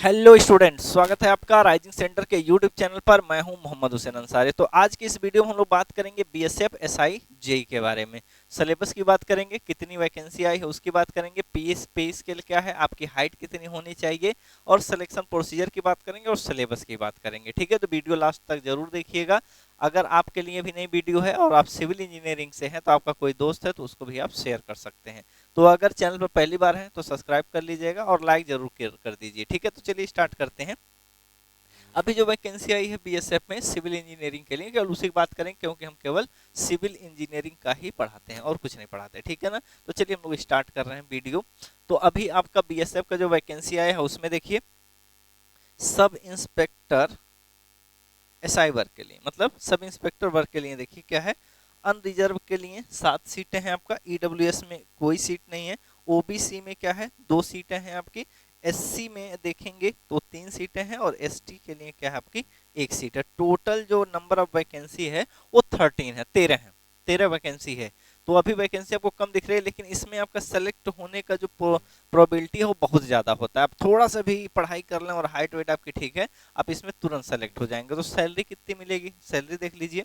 Hello students, स्वागत है आपका राइजिंग सेंटर के यूट्यूब चैनल पर। मैं हूं मोहम्मद हुसैन अंसारी। तो आज की इस वीडियो में हम लोग बात करेंगे बीएसएफ एसआई जेई के बारे में। सिलेबस की बात करेंगे, कितनी वैकेंसी आई है उसकी बात करेंगे, पीएस पे स्केल क्या है, आपकी हाइट कितनी होनी चाहिए, और सिलेक्शन प्रोसीजर की बात करेंगे और सिलेबस की बात करेंगे। ठीक है, तो वीडियो लास्ट तक जरूर देखिएगा। अगर आपके लिए भी नई वीडियो है और आप सिविल इंजीनियरिंग से हैं तो आपका कोई दोस्त है तो उसको भी आप शेयर कर सकते हैं। तो अगर चैनल पर पहली बार है तो सब्सक्राइब कर लीजिएगा और लाइक जरूर कर दीजिए। ठीक है, तो चलिए स्टार्ट करते हैं। अभी जो वैकेंसी आई है बीएसएफ में सिविल इंजीनियरिंग के लिए, केवल उसी की बात करेंगे क्योंकि हम केवल सिविल इंजीनियरिंग का ही पढ़ाते हैं और कुछ नहीं पढ़ाते। ठीक है ना, तो चलिए हम लोग स्टार्ट कर रहे हैं वीडियो। तो अभी आपका बीएसएफ का जो वैकेंसी आया है उसमें देखिए, सब इंस्पेक्टर एसआई वर्ग के लिए, मतलब सब इंस्पेक्टर वर्ग के लिए देखिए क्या है। अनरिजर्व के लिए 7 सीटें हैं आपका, ईडब्ल्यूएस में कोई सीट नहीं है, ओबीसी में क्या है 2 सीटें हैं आपकी, एससी में देखेंगे तो 3 सीटें हैं और एसटी के लिए क्या है आपकी 1 सीट है। टोटल जो नंबर ऑफ वैकेंसी है वो 13 है, 13 है, 13 वैकेंसी है। तो अभी वैकेंसी आपको कम दिख रही है, लेकिन इसमें आपका सेलेक्ट होने का जो प्रोबेबिलिटी है वो बहुत ज्यादा होता है। आप थोड़ा सा भी पढ़ाई कर लें और हाइट वेट आपकी ठीक है, आप इसमें तुरंत सेलेक्ट हो जाएंगे। तो सैलरी कितनी मिलेगी, सैलरी देख लीजिए।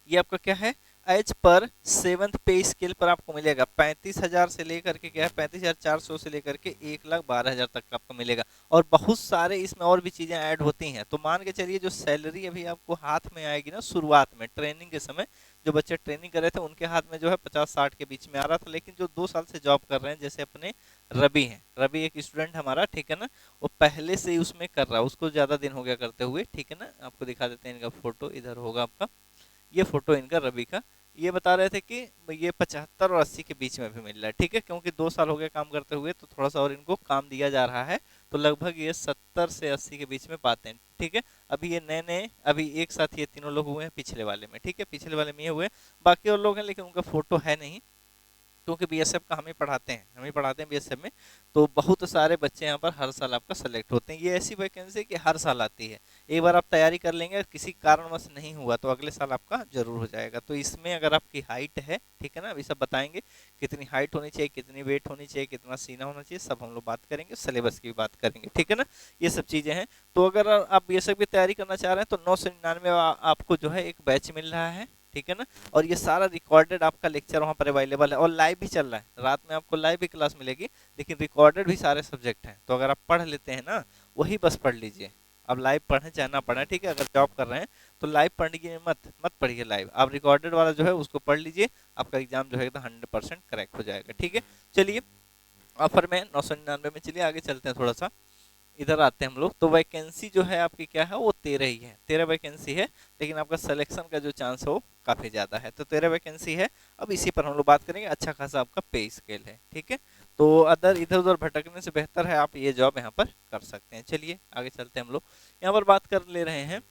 ये आपका क्या है, एज पर 7th पे स्केल पर आपको मिलेगा 35,000 से लेकर के क्या है 35,400 से लेकर के 1,12,000 तक का आपको मिलेगा। और बहुत सारे इसमें और भी चीजें ऐड होती हैं। तो मान के चलिए जो सैलरी अभी आपको हाथ में आएगी ना, शुरुआत में ट्रेनिंग के समय जो बच्चे ट्रेनिंग कर रहे थे उनके हाथ में जो है 50-60 के बीच में आ रहा था, लेकिन जो 2 साल से जॉब कर रहे हैं, जैसे अपने रवि हैं, रवि एक स्टूडेंट हमारा, ठीक है ना, वो पहले से ही उसमें कर रहा है, उसको ज्यादा दिन हो गया करते हुए। ठीक है ना, आपको दिखा देते हैं, इनका फोटो इधर होगा आपका, ये फोटो इनका रवि का। ये बता रहे थे कि ये 75 और 80 के बीच में भी मिल रहा है। ठीक है, क्योंकि 2 साल हो गए काम करते हुए तो थोड़ा सा और इनको काम दिया जा रहा है, तो लगभग ये 70 से 80 के बीच में पाते हैं। ठीक है, अभी ये नए नए अभी एक साथ ये तीनों लोग हुए हैं पिछले वाले में। ठीक है, पिछले वाले में ये हुए, बाकी और लोग हैं लेकिन उनका फोटो है नहीं, क्योंकि बीएसएफ का हम ही पढ़ाते हैं बीएसएफ में। तो बहुत सारे बच्चे यहाँ पर हर साल आपका सेलेक्ट होते हैं। ये ऐसी वैकेंसी कि हर साल आती है। एक बार आप तैयारी कर लेंगे, किसी कारणवश नहीं हुआ तो अगले साल आपका जरूर हो जाएगा। तो इसमें अगर आपकी हाइट है, ठीक है ना, अभी सब बताएंगे कितनी हाइट होनी चाहिए, कितनी वेट होनी चाहिए, कितना सीना होना चाहिए, सब हम लोग बात करेंगे, सिलेबस की भी बात करेंगे। ठीक है ना, ये सब चीजें हैं। तो अगर आप बीएसएफ की तैयारी करना चाह रहे हैं तो 999 आपको जो है एक बैच मिल रहा है। ठीक है ना, और ये सारा रिकॉर्डेड आपका लेक्चर वहां पर अवेलेबल है और लाइव भी चल रहा है। रात में आपको लाइव भी क्लास मिलेगी, लेकिन रिकॉर्डेड भी सारे सब्जेक्ट हैं। तो अगर आप पढ़ लेते हैं ना, वही बस पढ़ लीजिए। अब लाइव पढ़े चाहे ना पढ़े, ठीक है, अगर जॉब कर रहे हैं तो लाइव पढ़िए मत, मत पढ़िए लाइव, आप रिकॉर्डेड वाला जो है उसको पढ़ लीजिए। आपका एग्जाम जो है एकदम 100% करेक्ट हो जाएगा। ठीक है, चलिए ऑफर में 999 में, चलिए आगे चलते हैं थोड़ा सा, इधर आते हैं हम लोग। तो वैकेंसी जो है आपकी क्या है वो 13 ही है, 13 वैकेंसी है, लेकिन आपका सिलेक्शन का जो चांस है वो काफी ज्यादा है। तो 13 वैकेंसी है। अब इसी पर हम लोग बात करेंगे, अच्छा खासा आपका पे स्केल है। ठीक है, तो अदर इधर उधर भटकने से बेहतर है आप ये जॉब यहाँ पर कर सकते हैं। चलिए आगे चलते हैं हम लोग, यहाँ पर बात कर ले रहे हैं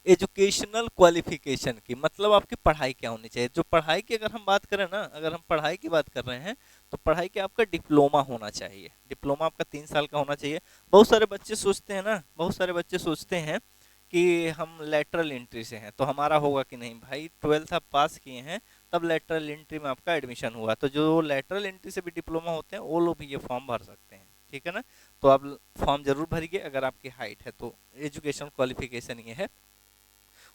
एजुकेशनल क्वालिफिकेशन की, मतलब आपकी पढ़ाई क्या होनी चाहिए। जो पढ़ाई की अगर हम बात करें ना, अगर हम पढ़ाई की बात कर रहे हैं तो पढ़ाई के आपका डिप्लोमा होना चाहिए। डिप्लोमा आपका 3 साल का होना चाहिए। बहुत सारे बच्चे सोचते हैं ना, बहुत सारे बच्चे सोचते हैं कि हम लेटरल एंट्री से हैं तो हमारा होगा कि नहीं। भाई 12th आप पास किए हैं तब लेटरल एंट्री में आपका एडमिशन हुआ, तो जो लेटरल एंट्री से भी डिप्लोमा होते हैं वो लोग भी ये फॉर्म भर सकते हैं। ठीक है ना, तो आप फॉर्म जरूर भरिए अगर आपकी हाइट है तो। एजुकेशन क्वालिफिकेशन ये है।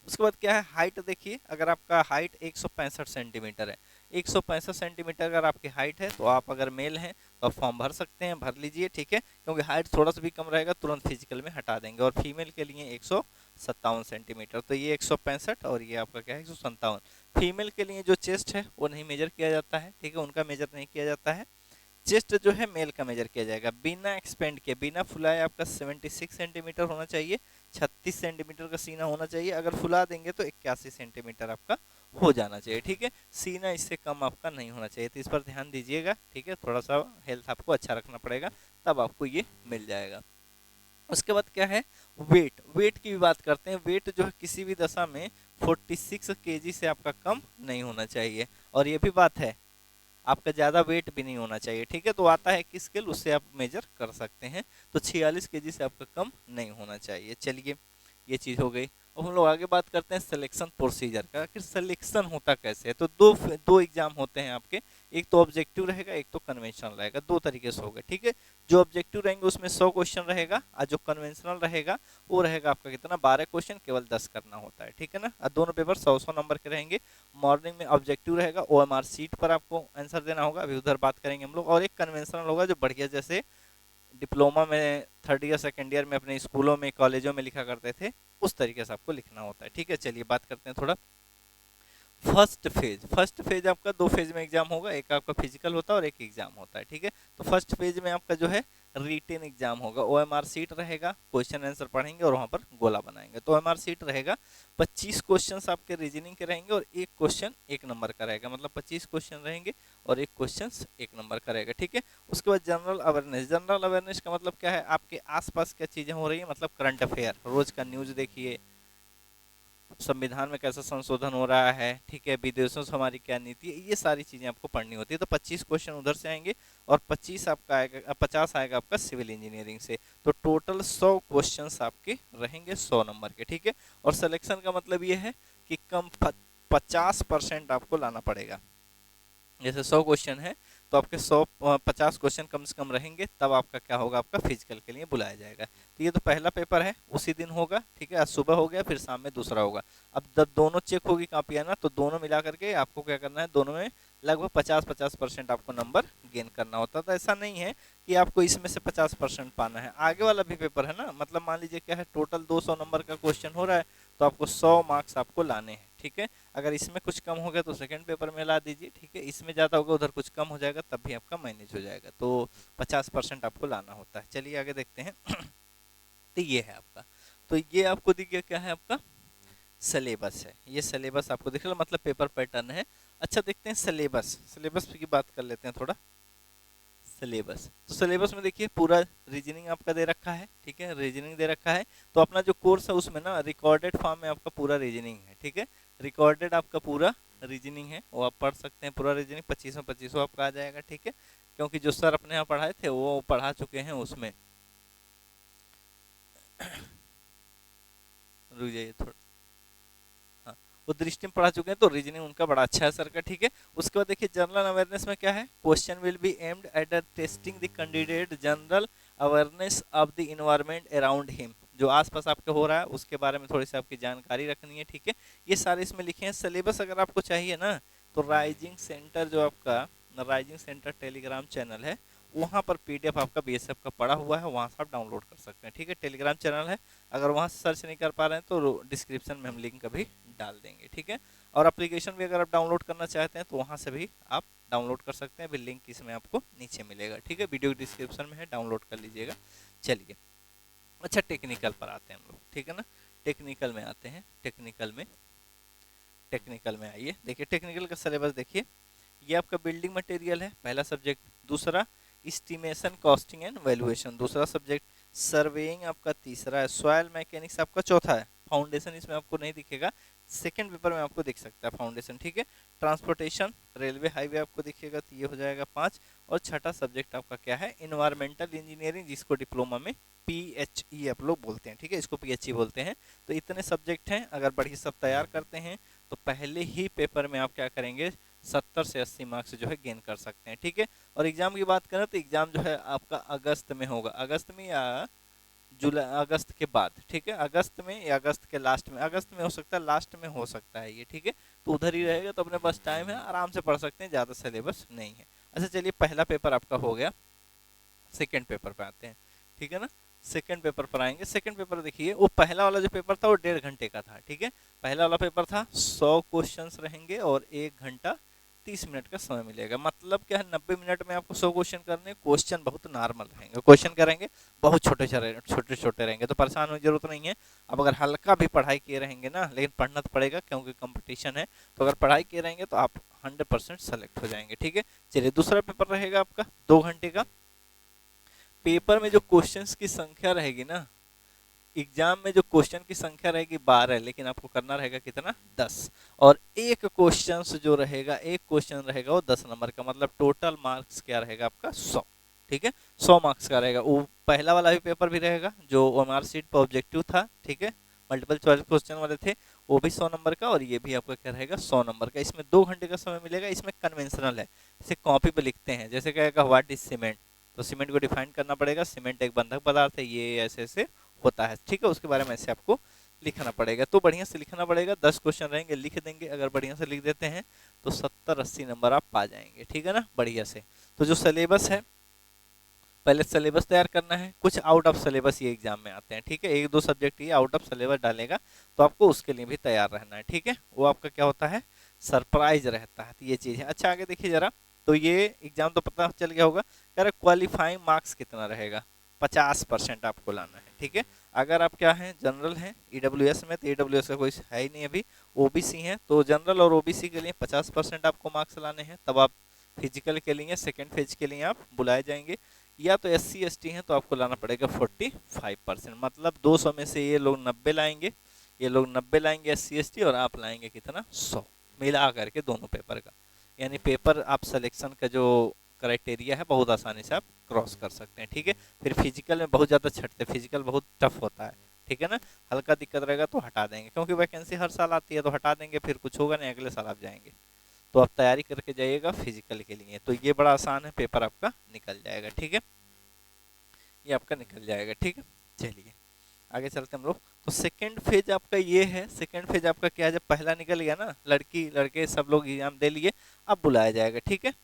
उसके बाद क्या है, हाइट देखिए, अगर आपका हाइट 165 सेंटीमीटर है, 165 सेंटीमीटर अगर आपकी हाइट है तो आप अगर मेल हैं तो आप फॉर्म भर सकते हैं, भर लीजिए। ठीक है, क्योंकि हाइट थोड़ा सा भी कम रहेगा तुरंत फिजिकल में हटा देंगे। और फीमेल के लिए 157 सेंटीमीटर, तो ये 165 और ये आपका क्या है 157। फीमेल के लिए जो चेस्ट है वो नहीं मेजर किया जाता है, ठीक है, उनका मेजर नहीं किया जाता है। चेस्ट जो है मेल का मेजर किया जाएगा बिना एक्सपेंड किए, बिना फुलाए। आपका 76 सेंटीमीटर होना चाहिए, 36 सेंटीमीटर का सीना होना चाहिए। अगर फुला देंगे तो 81 सेंटीमीटर आपका हो जाना चाहिए। ठीक है, सीना इससे कम आपका नहीं होना चाहिए, तो इस पर ध्यान दीजिएगा। ठीक है, थोड़ा सा हेल्थ आपको अच्छा रखना पड़ेगा, तब आपको ये मिल जाएगा। उसके बाद क्या है, वेट, वेट की भी बात करते हैं। वेट जो है किसी भी दशा में 46 केजी से आपका कम नहीं होना चाहिए। और ये भी बात है, आपका ज्यादा वेट भी नहीं होना चाहिए। ठीक है, तो आता है कि स्केल, उससे आप मेजर कर सकते हैं। तो 46 केजी से आपका कम नहीं होना चाहिए। चलिए ये चीज हो गई। अब हम लोग आगे बात करते हैं सिलेक्शन प्रोसीजर का, आखिर सिलेक्शन होता कैसे है। तो दो एग्जाम होते हैं आपके, एक तो ऑब्जेक्टिव रहेगा, एक तो कन्वेंशनल रहेगा, दो तरीके से होगा, ठीक है। जो ऑब्जेक्टिव रहेंगे उसमें 100 क्वेश्चन रहेगा, और जो कन्वेंशनल रहेगा वो रहेगा आपका कितना, 12 क्वेश्चन, केवल 10 करना होता है, ठीक है ना। और दोनों पेपर 100-100 नंबर के रहेंगे। मॉर्निंग में ऑब्जेक्टिव रहेगा, OMR सीट पर आपको आंसर देना होगा, अभी उधर बात करेंगे हम लोग। और एक कन्वेंशनल होगा जो बढ़िया, जैसे डिप्लोमा में 3rd ईयर 2nd ईयर में अपने स्कूलों में कॉलेजों में लिखा करते थे, उस तरीके से आपको लिखना होता है, ठीक है। चलिए बात करते हैं थोड़ा फर्स्ट फेज आपका 2 फेज में एग्जाम होगा, एक आपका फिजिकल होता है और एक एग्जाम होता है, ठीक है। तो फर्स्ट फेज में आपका जो है रिटेन एग्जाम होगा, OMR सीट रहेगा, क्वेश्चन आंसर पढ़ेंगे और वहां पर गोला बनाएंगे। तो OMR सीट रहेगा, 25 क्वेश्चंस आपके रीजनिंग के रहेंगे और एक क्वेश्चन 1 नंबर का रहेगा, मतलब 25 क्वेश्चन रहेंगे और एक क्वेश्चन 1 नंबर का रहेगा, ठीक है। उसके बाद जनरल अवेयरनेस का मतलब क्या है, आपके आसपास क्या चीजें हो रही है, मतलब करंट अफेयर, रोज का न्यूज देखिए, संविधान में कैसा संशोधन हो रहा है, ठीक है, विदेशों से हमारी क्या नीति है, ये सारी चीजें आपको पढ़नी होती है। तो 25 क्वेश्चन उधर से आएंगे और 25 आपका आएगा, 50 आएगा आपका सिविल इंजीनियरिंग से। तो टोटल 100 क्वेश्चंस आपके रहेंगे 100 नंबर के, ठीक है। और सिलेक्शन का मतलब ये है कि कम 50% आपको लाना पड़ेगा। जैसे 100 क्वेश्चन है तो आपके 50 क्वेश्चन कम से कम रहेंगे, तब आपका क्या होगा, आपका फिजिकल के लिए बुलाया जाएगा। तो ये तो पहला पेपर है, उसी दिन होगा, ठीक है। आज सुबह हो गया, फिर शाम में दूसरा होगा। अब जब दोनों चेक होगी कापियां ना, तो दोनों मिला करके आपको क्या करना है, दोनों में लगभग 50-50% आपको नंबर गेन करना होता है। तो ऐसा नहीं है कि आपको इसमें से 50% पाना है, आगे वाला भी पेपर है ना, मतलब मान लीजिए क्या है, टोटल 200 नंबर का क्वेश्चन हो रहा है, तो आपको 100 मार्क्स आपको लाने हैं, ठीक है। अगर इसमें कुछ कम हो गया तो सेकंड पेपर में ला दीजिए, ठीक है। इसमें ज़्यादा होगा, उधर कुछ कम हो जाएगा, तब भी आपका मैनेज हो जाएगा। तो 50% आपको लाना होता है। चलिए आगे देखते हैं। तो ये है आपका, तो ये आपको दिख गया क्या है, आपका सिलेबस है। ये सिलेबस आपको दिख रहा है, मतलब पेपर पैटर्न है। अच्छा देखते हैं सिलेबस, सिलेबस की बात कर लेते हैं थोड़ा। सिलेबस, तो सिलेबस में देखिए पूरा रीजनिंग आपका दे रखा है, ठीक है, रीजनिंग दे रखा है। तो अपना जो कोर्स है उसमें ना रिकॉर्डेड फॉर्म में आपका पूरा रीजनिंग है, ठीक है। रिकॉर्डेड आपका पूरा रीजनिंग है, वो आप पढ़ सकते हैं, पूरा रीजनिंग 25 आपका आ जाएगा, ठीक है। क्योंकि जो सर अपने यहाँ पढ़ाए थे वो पढ़ा चुके हैं उसमें। रुक जाइए थोड़ा, हाँ, वो दृष्टि में पढ़ा चुके हैं, तो रीजनिंग उनका बड़ा अच्छा है सर का, ठीक है। उसके बाद देखिए जनरल अवेयरनेस में क्या है, question will be aimed at testing the candidate general awareness of the environment around him, जो आसपास आपके हो रहा है उसके बारे में थोड़ी सी आपकी जानकारी रखनी है, ठीक है। ये सारे इसमें लिखे हैं। सिलेबस अगर आपको चाहिए ना, तो राइजिंग सेंटर, जो आपका राइजिंग सेंटर टेलीग्राम चैनल है, वहाँ पर PDF आपका BSF का पड़ा हुआ है, वहाँ से आप डाउनलोड कर सकते हैं, ठीक है। टेलीग्राम चैनल है, अगर वहाँ से सर्च नहीं कर पा रहे हैं तो डिस्क्रिप्शन में हम लिंक अभी डाल देंगे, ठीक है। और एप्लीकेशन भी अगर आप डाउनलोड करना चाहते हैं तो वहाँ से भी आप डाउनलोड कर सकते हैं, अभी लिंक इसमें आपको नीचे मिलेगा, ठीक है, वीडियो डिस्क्रिप्शन में है, डाउनलोड कर लीजिएगा। चलिए अच्छा टेक्निकल पर आते हैं हम लोग, ठीक है ना। टेक्निकल में आते हैं, टेक्निकल में आइए, देखिए टेक्निकल का सिलेबस देखिए। ये आपका बिल्डिंग मटेरियल है, पहला सब्जेक्ट। दूसरा एस्टिमेशन कॉस्टिंग एंड वैल्यूएशन, दूसरा सब्जेक्ट। सर्वेइंग आपका तीसरा है। सॉइल मैकेनिक्स आपका चौथा है। फाउंडेशन इसमें आपको नहीं दिखेगा, सेकंड पेपर में आपको दिख सकता है फाउंडेशन, ठीक है। ट्रांसपोर्टेशन रेलवे हाईवे आपको दिखेगा, तो ये हो जाएगा 5। और छठा सब्जेक्ट आपका क्या है, इन्वायरमेंटल इंजीनियरिंग, जिसको डिप्लोमा में PHE आप लोग बोलते हैं, ठीक है, इसको PHE बोलते हैं। तो इतने सब्जेक्ट हैं, अगर बढ़िया सब तैयार करते हैं तो पहले ही पेपर में आप क्या करेंगे, 70 से 80 मार्क्स जो है गेन कर सकते हैं, ठीक है। और एग्जाम की बात करें तो एग्जाम जो है आपका अगस्त में होगा, अगस्त में या जुलाई, अगस्त के बाद, ठीक है, अगस्त में या अगस्त के लास्ट में, अगस्त में हो सकता है, लास्ट में हो सकता है ये, ठीक है। तो उधर ही रहेगा, तो अपने पास टाइम है, आराम से पढ़ सकते हैं, ज़्यादा सिलेबस नहीं है। अच्छा चलिए पहला पेपर आपका हो गया, सेकेंड पेपर पे आते हैं, ठीक है ना। सेकंड पेपर पर आएंगे। सेकंड पेपर देखिए, वो पहला वाला जो पेपर था वो 1.5 घंटे का था, ठीक है। पहला वाला पेपर था 100 क्वेश्चंस रहेंगे और 1 घंटा 30 मिनट का समय मिलेगा। मतलब क्या है, 90 मिनट में आपको 100 क्वेश्चन करने। क्वेश्चन बहुत नॉर्मल रहेंगे, क्वेश्चन करेंगे बहुत छोटे छोटे छोटे रहेंगे, तो परेशान होने की जरूरत नहीं है। अब अगर हल्का भी पढ़ाई किए रहेंगे ना, लेकिन पढ़ना तो पड़ेगा क्योंकि कंपटीशन है, तो अगर पढ़ाई किए रहेंगे तो आप 100% सेलेक्ट हो जाएंगे, ठीक है। चलिए दूसरा पेपर रहेगा आपका 2 घंटे का। पेपर में जो क्वेश्चंस की संख्या रहेगी ना, एग्जाम में जो क्वेश्चन की संख्या रहेगी 12, लेकिन आपको करना रहेगा कितना, 10। और एक क्वेश्चन जो रहेगा, एक क्वेश्चन रहेगा वो 10 नंबर का, मतलब टोटल मार्क्स क्या रहेगा आपका, 100, ठीक है। 100 मार्क्स का रहेगा। वो पहला वाला भी पेपर भी रहेगा जो OMR सीट पर ऑब्जेक्टिव था, ठीक है, मल्टीपल चॉइस क्वेश्चन वाले थे वो भी 100 नंबर का, और ये भी आपका क्या रहेगा 100 नंबर का। इसमें 2 घंटे का समय मिलेगा। इसमें कन्वेंशनल है, जैसे कॉपी पे लिखते हैं, जैसे कहेगा व्हाट इज सीमेंट, तो सीमेंट को डिफाइन करना पड़ेगा। सीमेंट एक बंधक पदार्थ है, ये ऐसे ऐसे होता है, ठीक है, उसके बारे में ऐसे आपको लिखना पड़ेगा। तो बढ़िया से लिखना पड़ेगा, 10 क्वेश्चन रहेंगे, लिख देंगे। अगर बढ़िया से लिख देते हैं तो 70-80 नंबर आप पा जाएंगे, ठीक है ना, बढ़िया से। तो जो सिलेबस है, पहले सिलेबस तैयार करना है। कुछ आउट ऑफ सिलेबस ये एग्जाम में आते हैं, ठीक है, 1-2 सब्जेक्ट ये आउट ऑफ सिलेबस डालेगा, तो आपको उसके लिए भी तैयार रहना है, ठीक है। वो आपका क्या होता है, सरप्राइज रहता है, तो ये चीज है। अच्छा आगे देखिए जरा, तो ये एग्जाम तो पता चल गया होगा। कह रहे क्वालिफाइंग मार्क्स कितना रहेगा, 50% आपको लाना है, ठीक है। अगर आप क्या है, जनरल हैं ईडब्ल्यूएस में, तो ईडब्ल्यूएस का कोई है ही नहीं अभी, ओबीसी हैं, तो जनरल और ओबीसी के लिए 50% आपको मार्क्स लाने हैं, तब आप फिजिकल के लिए सेकेंड फेज के लिए आप बुलाए जाएंगे। या तो SC ST हैं तो आपको लाना पड़ेगा 45%, मतलब 200 में से ये लोग 90 लाएंगे, ये लोग 90 लाएंगे SC ST, और आप लाएंगे कितना 100, मिला करके दोनों पेपर का। यानी पेपर आप सिलेक्शन का जो क्राइटेरिया है बहुत आसानी से आप क्रॉस कर सकते हैं, ठीक है। फिर फिजिकल में बहुत ज़्यादा छटते, फिजिकल बहुत टफ होता है, ठीक है ना। हल्का दिक्कत रहेगा तो हटा देंगे, क्योंकि वैकेंसी हर साल आती है, तो हटा देंगे, फिर कुछ होगा नहीं, अगले साल आप जाएंगे। तो आप तैयारी करके जाइएगा फिजिकल के लिए, तो ये बड़ा आसान है, पेपर आपका निकल जाएगा, ठीक है, ये आपका निकल जाएगा, ठीक है। चलिए आगे चलते हम लोग। तो सेकेंड फेज आपका ये है, सेकेंड फेज आपका क्या है, जब पहला निकल गया ना, लड़की लड़के सब लोग एग्जाम दे लिए, अब बुलाया जाएगा, ठीक है,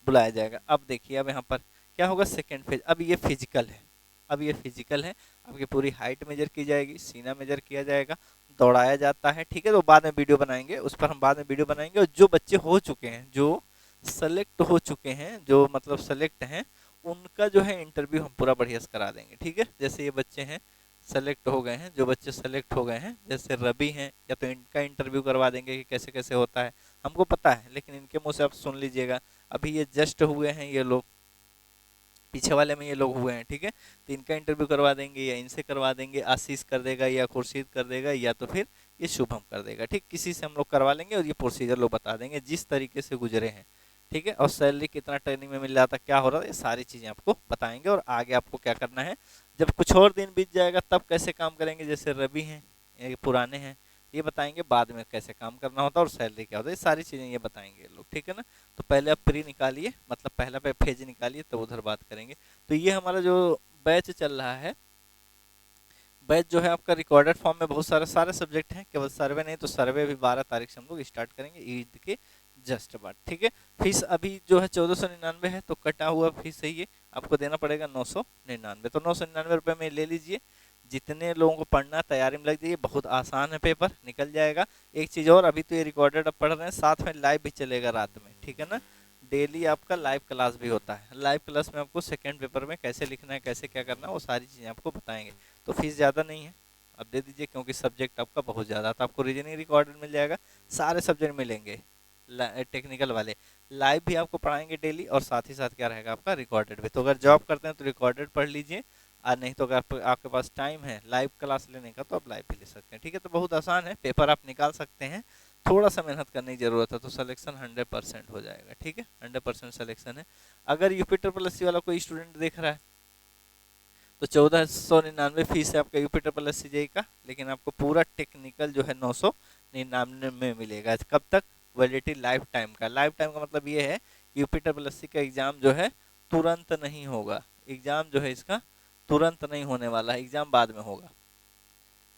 बुलाया जाएगा। अब देखिए, अब यहाँ पर क्या होगा, सेकेंड फेज, अब ये फिजिकल है, अब ये फिजिकल है, आपकी पूरी हाइट मेजर की जाएगी, सीना मेजर किया जाएगा, दौड़ाया जाता है, ठीक है। तो बाद में वीडियो बनाएंगे, उस पर हम बाद में वीडियो बनाएंगे। और जो बच्चे हो चुके हैं, जो सेलेक्ट हो चुके हैं, जो मतलब सेलेक्ट हैं, उनका जो है इंटरव्यू हम पूरा बढ़िया से करा देंगे, ठीक है। जैसे ये बच्चे हैं सेलेक्ट हो गए हैं, जो बच्चे सेलेक्ट हो गए हैं, जैसे रवि हैं, या तो इनका इंटरव्यू करवा देंगे कि कैसे कैसे होता है, हमको पता है, लेकिन इनके मुंह से आप सुन लीजिएगा। अभी ये जस्ट हुए हैं ये लोग, पीछे वाले में ये लोग हुए हैं, ठीक है, तो इनका इंटरव्यू करवा देंगे, या इनसे करवा देंगे, आशीष कर देगा, या खुर्शीद कर देगा, या तो फिर ये शुभम कर देगा, ठीक, किसी से हम लोग करवा लेंगे, और ये प्रोसीजर लोग बता देंगे जिस तरीके से गुजरे हैं, ठीक है। और सैलरी कितना ट्रेनिंग में मिल रहा था, क्या हो रहा था, ये सारी चीजें आपको बताएंगे। और आगे आपको क्या करना है, जब कुछ और दिन बीत जाएगा तब कैसे काम करेंगे, जैसे रवि हैं, ये पुराने हैं, ये बताएंगे बाद में कैसे काम करना होता है और सैलरी क्या होता है, ये सारी चीजें ये बताएंगे लोग, ठीक है ना। तो पहले आप प्री निकालिए, मतलब पहला पे फेज निकालिए, तब उधर बात करेंगे। तो ये हमारा जो बैच चल रहा है, बैच जो है आपका रिकॉर्डेड फॉर्म में बहुत सारे सब्जेक्ट हैं, केवल सर्वे नहीं, तो सर्वे भी 12 तारीख से हम लोग स्टार्ट करेंगे, ईद के जस्ट बाद, ठीक है। फीस अभी जो है 1499 है, तो कटा हुआ फीस है ये, आपको देना पड़ेगा 999, तो 999 रुपये में ले लीजिए। जितने लोगों को पढ़ना तैयारी में लग जाइए, बहुत आसान है, पेपर निकल जाएगा। एक चीज़ और, अभी तो ये रिकॉर्डेड अब पढ़ रहे हैं, साथ में लाइव भी चलेगा रात में, ठीक है ना। डेली आपका लाइव क्लास भी होता है, लाइव क्लास में आपको सेकेंड पेपर में कैसे लिखना है, कैसे क्या करना है, वो सारी चीज़ें आपको बताएंगे। तो फीस ज़्यादा नहीं है, अब दे दीजिए, क्योंकि सब्जेक्ट आपका बहुत ज़्यादा, तो आपको रीजनिंग रिकॉर्डेड मिल जाएगा, सारे सब्जेक्ट मिलेंगे, टेक्निकल वाले लाइव भी आपको पढ़ाएंगे डेली, और साथ ही साथ क्या रहेगा आपका रिकॉर्डेड भी। तो अगर जॉब करते हैं तो रिकॉर्डेड पढ़ लीजिए, और नहीं तो अगर आपके पास टाइम है लाइव क्लास लेने का तो आप लाइव भी ले सकते हैं, ठीक है। तो बहुत आसान है, पेपर आप निकाल सकते हैं, थोड़ा सा मेहनत करने की जरूरत है, तो सिलेक्शन 100% हो जाएगा, ठीक है, 100% सिलेक्शन है। अगर यूपी वाला कोई स्टूडेंट देख रहा है तो 1499 फीस है आपका यूपी का, लेकिन आपको पूरा टेक्निकल जो है 999 में मिलेगा। कब तक, वैलिडिटी लाइफ टाइम का। लाइफ टाइम का मतलब ये है यूपी का एग्जाम जो है तुरंत नहीं होगा, एग्जाम जो है इसका तुरंत नहीं होने वाला है, एग्जाम बाद में होगा।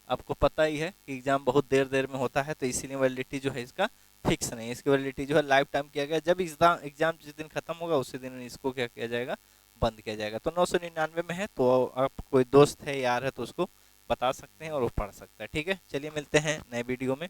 आपको पता ही है कि एग्जाम बहुत देर देर में होता है, तो इसीलिए वैलिडिटी जो है इसका फिक्स नहीं है, इसकी वैलिडिटी जो है लाइफ टाइम किया गया, जब एग्जाम जिस दिन खत्म होगा उसी दिन इसको क्या किया जाएगा, बंद किया जाएगा। तो 999 में है, तो आप कोई दोस्त है यार है तो उसको बता सकते हैं और वो पढ़ सकता है, ठीक है। चलिए मिलते हैं नए वीडियो में।